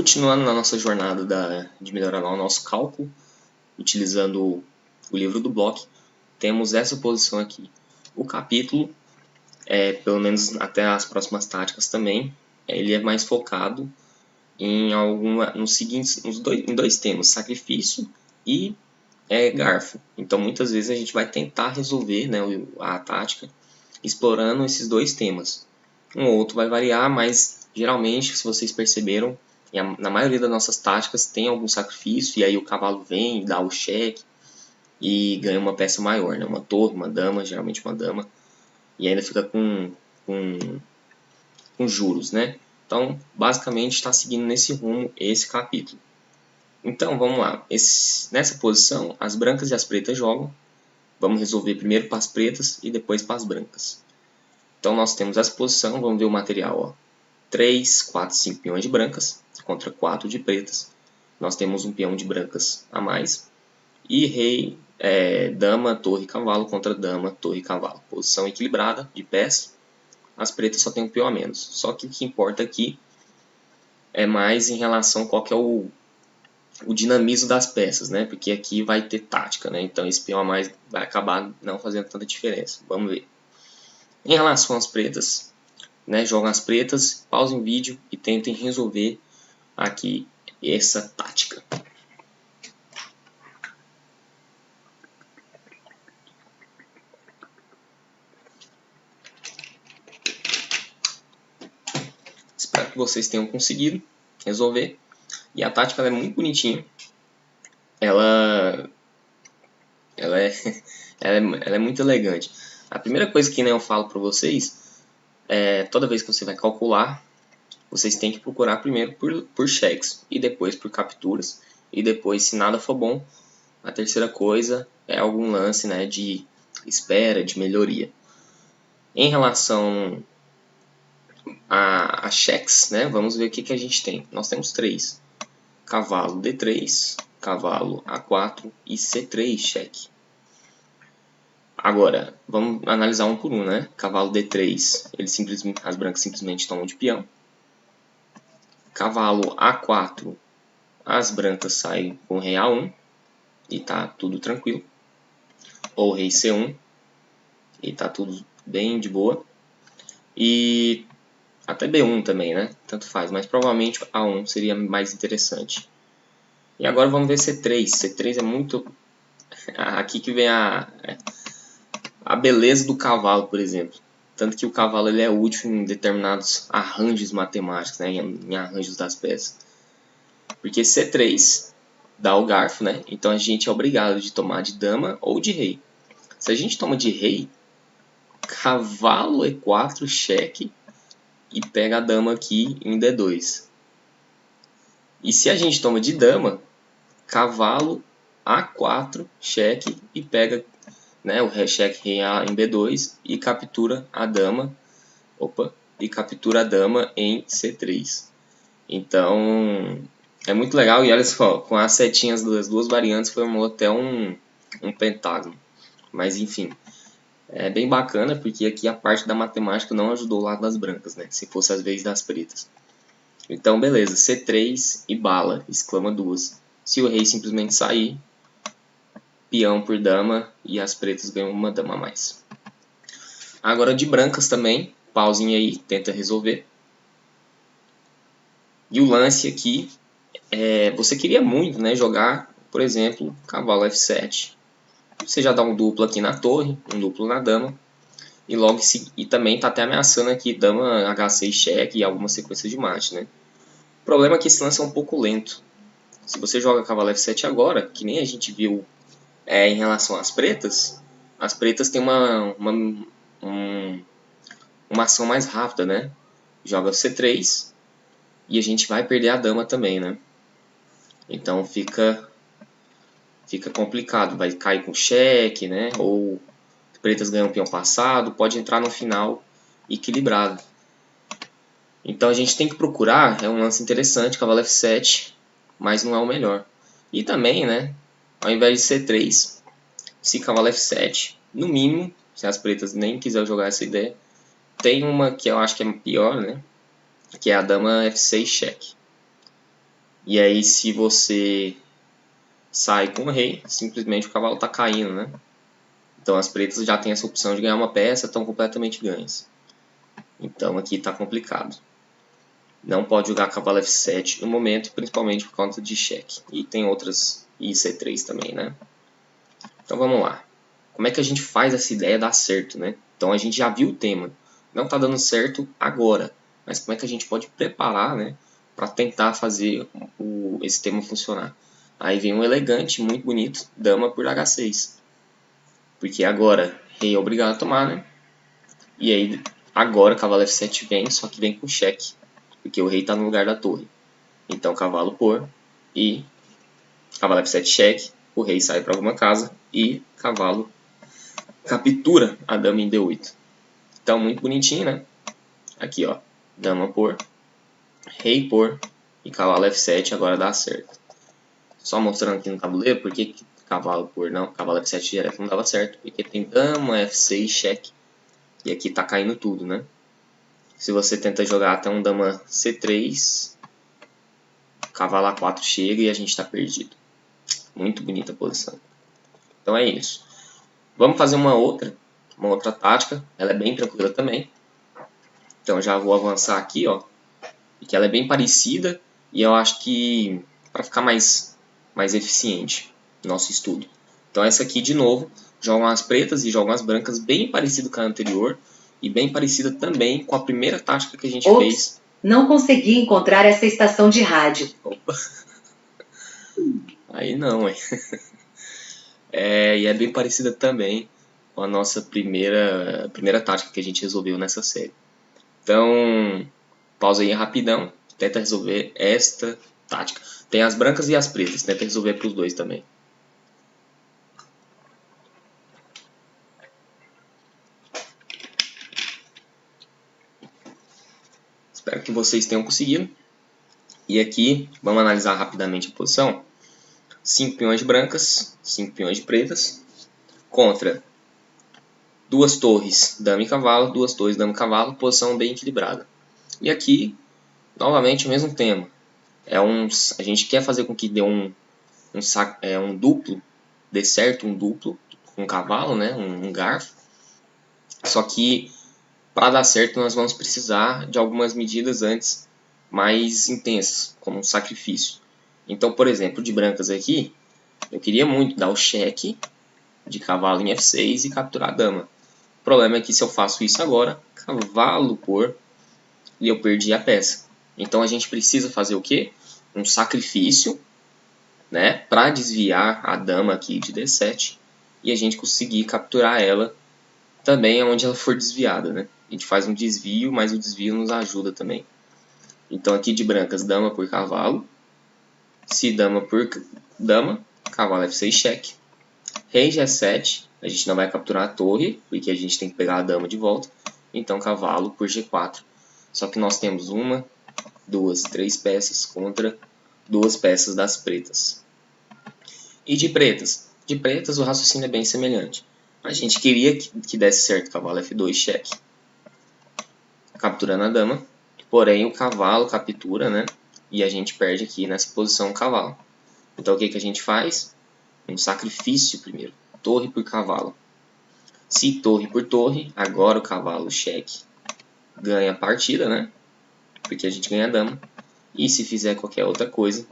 Continuando na nossa jornada de melhorar o nosso cálculo, utilizando o livro do Bloch, temos essa posição aqui. O capítulo, pelo menos até as próximas táticas também, ele é mais focado em em dois temas, sacrifício e garfo. Então muitas vezes a gente vai tentar resolver, né, a tática explorando esses dois temas. Um ou outro vai variar, mas geralmente, se vocês perceberam, na maioria das nossas táticas tem algum sacrifício, e aí o cavalo vem, dá o cheque e ganha uma peça maior, né? Uma torre, uma dama, geralmente uma dama, e ainda fica com juros, né? Então, basicamente, está seguindo nesse rumo esse capítulo. Então, vamos lá. Nessa posição, as brancas e as pretas jogam. Vamos resolver primeiro para as pretas e depois para as brancas. Então, nós temos essa posição, vamos ver o material, ó. 3, 4, 5 peões de brancas contra 4 de pretas. Nós temos um peão de brancas a mais. E rei, dama, torre, cavalo contra dama, torre, cavalo. Posição equilibrada de pés. As pretas só tem um peão a menos. Só que o que importa aqui é mais em relação a qual que é o dinamismo das peças, né? Porque aqui vai ter tática, né? Então esse peão a mais vai acabar não fazendo tanta diferença. Vamos ver. Em relação às pretas, né, jogam as pretas, pausem o vídeo e tentem resolver aqui essa tática. Espero que vocês tenham conseguido resolver. E a tática é muito bonitinha. Ela é muito elegante. A primeira coisa que eu falo para vocês é toda vez que você vai calcular, vocês têm que procurar primeiro por cheques e depois por capturas. E depois, se nada for bom, a terceira coisa é algum lance, né, de espera, de melhoria. Em relação a cheques, né, vamos ver o que a gente tem. Nós temos 3. Cavalo D3, cavalo A4 e C3 cheque. Agora, vamos analisar um por um, né? Cavalo D3, as brancas simplesmente tomam de peão. Cavalo A4, as brancas saem com rei A1 e tá tudo tranquilo. Ou rei C1 e tá tudo bem de boa. E até B1 também, né? Tanto faz, mas provavelmente A1 seria mais interessante. E agora vamos ver C3. C3 é muito... Aqui que vem a beleza do cavalo, por exemplo. Tanto que o cavalo ele é útil em determinados arranjos matemáticos, né? Em arranjos das peças. Porque C3 dá o garfo, né? Então a gente é obrigado de tomar de dama ou de rei. Se a gente toma de rei, cavalo E4, cheque, e pega a dama aqui em D2. E se a gente toma de dama, cavalo A4, cheque, e pega, né, o cheque rei A em B2 e captura a dama, e captura a dama em C3. Então, é muito legal, e olha só, com as setinhas das duas variantes formou até um pentágono. Mas enfim, é bem bacana porque aqui a parte da matemática não ajudou o lado das brancas, né? Se fosse às vezes das pretas. Então beleza, C3 e bala, exclama duas. Se o rei simplesmente sair, peão por dama e as pretas ganham uma dama a mais. Agora de brancas também, pauzinho aí, tenta resolver. E o lance aqui, você queria muito, né, jogar, por exemplo, cavalo F7. Você já dá um duplo aqui na torre, um duplo na dama. E logo e também está até ameaçando aqui dama H6 cheque e alguma sequência de mate, né? O problema é que esse lance é um pouco lento. Se você joga cavalo F7 agora, que nem a gente viu em relação às pretas têm uma ação mais rápida, né? Joga C3 e a gente vai perder a dama também, né? Então fica complicado, vai cair com cheque, né? Ou pretas ganham o peão passado, pode entrar no final equilibrado. Então a gente tem que procurar, é um lance interessante, cavalo F7, mas não é o melhor. E também, né, ao invés de C3, se cavalo F7, no mínimo, se as pretas nem quiserem jogar essa ideia, tem uma que eu acho que é pior, né, que é a dama F6 cheque. E aí, se você sai com o rei, simplesmente o cavalo está caindo, né? Então as pretas já têm essa opção de ganhar uma peça, estão completamente ganhas. Então aqui está complicado. Não pode jogar cavalo F7 no momento, principalmente por conta de cheque. E tem outras, e C3 também, né? Então vamos lá. Como é que a gente faz essa ideia dar certo, né? Então a gente já viu o tema. Não está dando certo agora, mas como é que a gente pode preparar, né, para tentar fazer esse tema funcionar? Aí vem um elegante, muito bonito, dama por H6. Porque agora rei é obrigado a tomar, né? E aí agora cavalo F7 vem, só que vem com cheque. Porque o rei está no lugar da torre. Então cavalo por e cavalo F7 cheque. O rei sai para alguma casa e cavalo captura a dama em D8. Então, muito bonitinho, né? Aqui, ó, dama por, rei por e cavalo F7 agora dá certo. Só mostrando aqui no tabuleiro porque cavalo por não, cavalo F7 direto não dava certo, porque tem dama, F6, cheque, e aqui tá caindo tudo, né? Se você tenta jogar até um dama C3, cavalo A4 chega e a gente tá perdido. Muito bonita a posição. Então é isso. Vamos fazer uma outra tática, ela é bem tranquila também. Então já vou avançar aqui, ó, porque ela é bem parecida e eu acho que para ficar mais eficiente nosso estudo. Então essa aqui de novo, jogam as pretas e jogam as brancas, bem parecido com a anterior e bem parecida também com a primeira tática que a gente fez. Não consegui encontrar essa estação de rádio. Opa. Aí não, hein? E é bem parecida também com a nossa primeira tática que a gente resolveu nessa série. Então, pausa aí rapidão, tenta resolver esta tática. Tem as brancas e as pretas, tenta resolver para os dois também. Espero que vocês tenham conseguido. E aqui, vamos analisar rapidamente a posição. 5 peões brancas, 5 peões de pretas, contra 2 torres, dama e cavalo, 2 torres, dama e cavalo, posição bem equilibrada. E aqui, novamente, o mesmo tema. A gente quer fazer com que dê um duplo, dê certo um duplo, com um cavalo, né, um garfo. Só que, para dar certo, nós vamos precisar de algumas medidas antes mais intensas, como um sacrifício. Então, por exemplo, de brancas aqui, eu queria muito dar o cheque de cavalo em F6 e capturar a dama. O problema é que se eu faço isso agora, cavalo por, e eu perdi a peça. Então a gente precisa fazer o quê? Um sacrifício, né, para desviar a dama aqui de D7 e a gente conseguir capturar ela também onde ela for desviada, né? A gente faz um desvio, mas o desvio nos ajuda também. Então aqui de brancas, dama por cavalo. Se dama por dama, cavalo F6 cheque. Rei G7, a gente não vai capturar a torre, porque a gente tem que pegar a dama de volta. Então cavalo por G4. Só que nós temos 1, 2, 3 peças contra 2 peças das pretas. E de pretas? De pretas o raciocínio é bem semelhante. A gente queria que desse certo cavalo F2 cheque, capturando a dama. Porém o cavalo captura, né? E a gente perde aqui nessa posição o cavalo. Então o que a gente faz? Um sacrifício primeiro. Torre por cavalo. Se torre por torre, agora o cavalo cheque ganha a partida, né? Porque a gente ganha a dama. E se fizer qualquer outra coisa,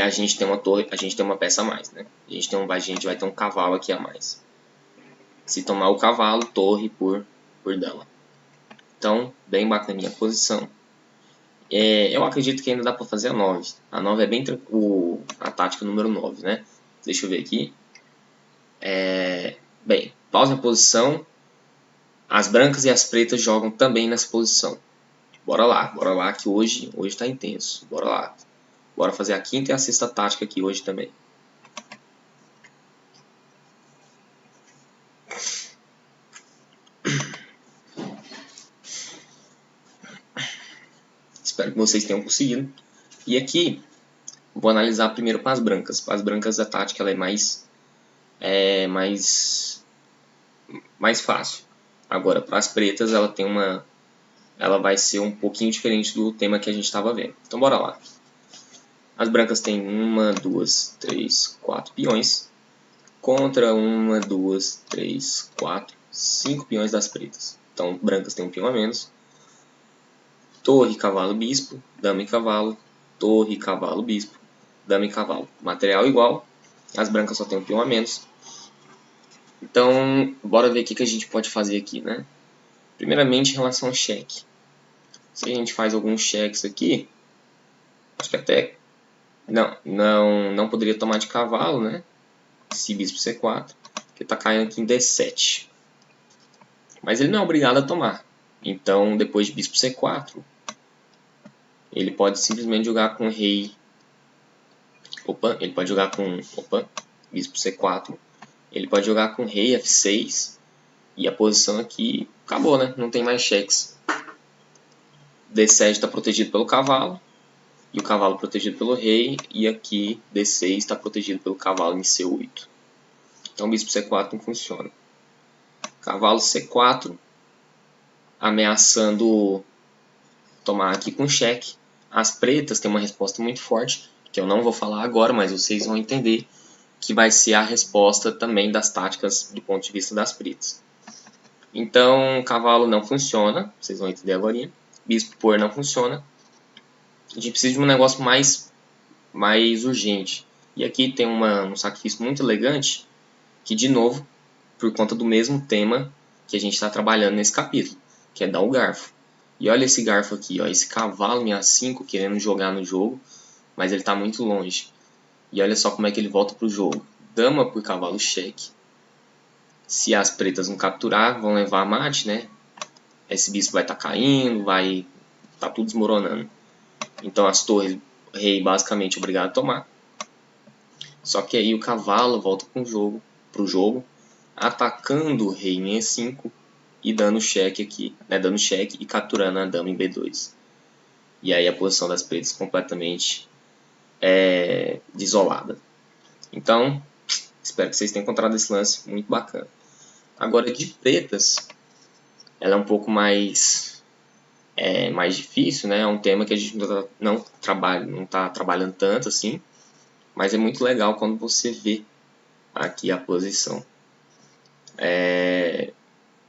a gente tem uma torre, a gente tem uma peça a mais, né? A gente vai ter um cavalo aqui a mais. Se tomar o cavalo, torre por dama. Então, bem bacaninha a posição. Eu acredito que ainda dá para fazer a 9. A 9 é bem a tática número 9, né? Deixa eu ver aqui. Bem, pausa a posição. As brancas e as pretas jogam também nessa posição. Bora lá que hoje tá intenso. Bora lá. Bora fazer a quinta e a sexta tática aqui hoje também. Espero que vocês tenham conseguido. E aqui, vou analisar primeiro para as brancas. Para as brancas a tática ela é mais fácil. Agora, para as pretas ela tem uma ela vai ser um pouquinho diferente do tema que a gente estava vendo. Então bora lá. As brancas têm 1, 2, 3, 4 peões contra 1, 2, 3, 4, 5 peões das pretas. Então brancas têm um peão a menos. Torre, cavalo, bispo, dama e cavalo, torre, cavalo, bispo, dama e cavalo. Material igual, as brancas só têm um peão a menos. Então, bora ver o que a gente pode fazer aqui, né? Primeiramente, em relação ao cheque. Se a gente faz alguns cheques aqui, acho que até não poderia tomar de cavalo, né? Se bispo C4, que está caindo aqui em D7. Mas ele não é obrigado a tomar. Então, depois de bispo C4, ele pode simplesmente jogar com rei. Ele pode jogar com bispo C4. Ele pode jogar com rei F6. E a posição aqui acabou, né? Não tem mais cheques. D7 está protegido pelo cavalo. E o cavalo protegido pelo rei. E aqui D6 está protegido pelo cavalo em C8. Então bispo C4 não funciona. Cavalo C4. Ameaçando tomar aqui com cheque. As pretas têm uma resposta muito forte, que eu não vou falar agora, mas vocês vão entender, que vai ser a resposta também das táticas do ponto de vista das pretas. Então, cavalo não funciona, vocês vão entender agora. Bispo por não funciona. A gente precisa de um negócio mais urgente. E aqui tem um sacrifício muito elegante, que de novo, por conta do mesmo tema que a gente está trabalhando nesse capítulo, que é dar o garfo. E olha esse garfo aqui, ó, esse cavalo em A5 querendo jogar no jogo, mas ele está muito longe. E olha só como é que ele volta para o jogo. Dama por cavalo cheque. Se as pretas não capturar, vão levar a mate, né? Esse bispo vai estar caindo, vai estar tudo desmoronando. Então as torres, o rei basicamente obrigado a tomar. Só que aí o cavalo volta para o jogo, atacando o rei em E5 e dando cheque aqui, né? Dando cheque e capturando a dama em B2. E aí a posição das pretas completamente desolada. Então, espero que vocês tenham encontrado esse lance muito bacana. Agora, de pretas, ela é um pouco mais difícil, né? É um tema que a gente não está trabalhando tanto assim, mas é muito legal quando você vê aqui a posição.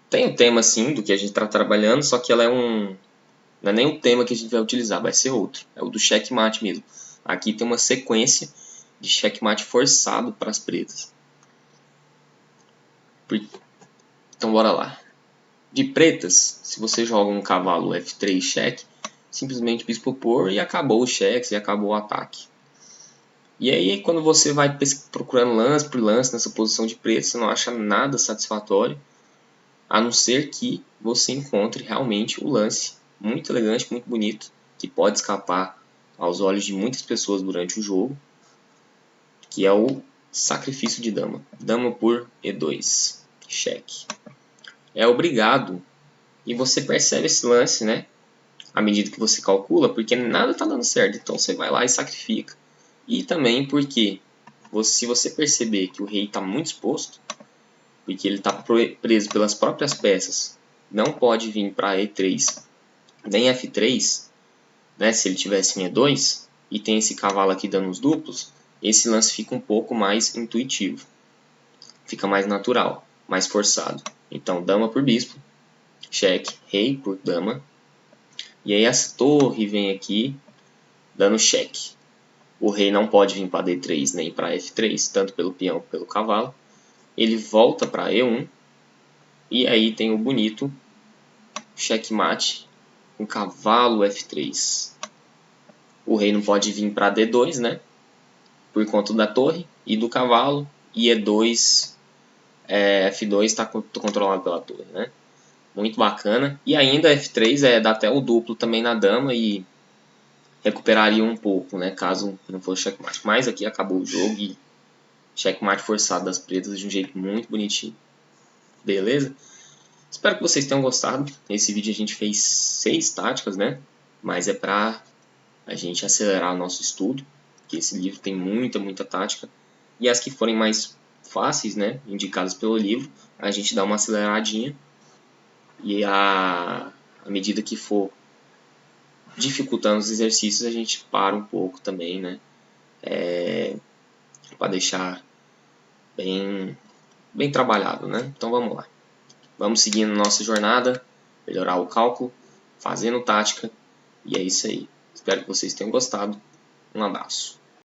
Tem um tema assim do que a gente está trabalhando, só que ela não é nem um tema que a gente vai utilizar, vai ser outro. É o do checkmate mesmo. Aqui tem uma sequência de checkmate forçado para as pretas. Então bora lá. De pretas, se você joga um cavalo F3 cheque, simplesmente bispo por e acabou o cheque e acabou o ataque. E aí quando você vai procurando lance por lance nessa posição de preto, você não acha nada satisfatório, a não ser que você encontre realmente o lance muito elegante, muito bonito, que pode escapar aos olhos de muitas pessoas durante o jogo, que é o sacrifício de dama. Dama por E2, cheque. É obrigado, e você percebe esse lance, né? À medida que você calcula, porque nada está dando certo, então você vai lá e sacrifica. E também porque, se você perceber que o rei está muito exposto, porque ele está preso pelas próprias peças, não pode vir para E3 nem F3, né? Se ele tivesse em E2 e tem esse cavalo aqui dando os duplos, esse lance fica um pouco mais intuitivo, fica mais natural, mais forçado. Então, dama por bispo, cheque, rei por dama, e aí essa torre vem aqui dando cheque. O rei não pode vir para D3 nem para F3, tanto pelo peão quanto pelo cavalo. Ele volta para E1, e aí tem o bonito checkmate com cavalo F3. O rei não pode vir para D2, né? Por conta da torre e do cavalo, e E2, F2 está controlado pela torre, né? Muito bacana. E ainda F3 dá até o duplo também na dama e recuperaria um pouco, né? Caso não fosse checkmate. Mas aqui acabou o jogo e checkmate forçado das pretas de um jeito muito bonitinho. Beleza? Espero que vocês tenham gostado. Nesse vídeo a gente fez 6 táticas, né? Mas é pra a gente acelerar o nosso estudo, que esse livro tem muita tática. E as que forem mais fáceis, né? Indicadas pelo livro, a gente dá uma aceleradinha. E a à medida que for dificultando os exercícios, a gente para um pouco também, né? Para deixar bem trabalhado, né? Então vamos lá. Vamos seguindo nossa jornada, melhorar o cálculo, fazendo tática, e é isso aí. Espero que vocês tenham gostado. Um abraço.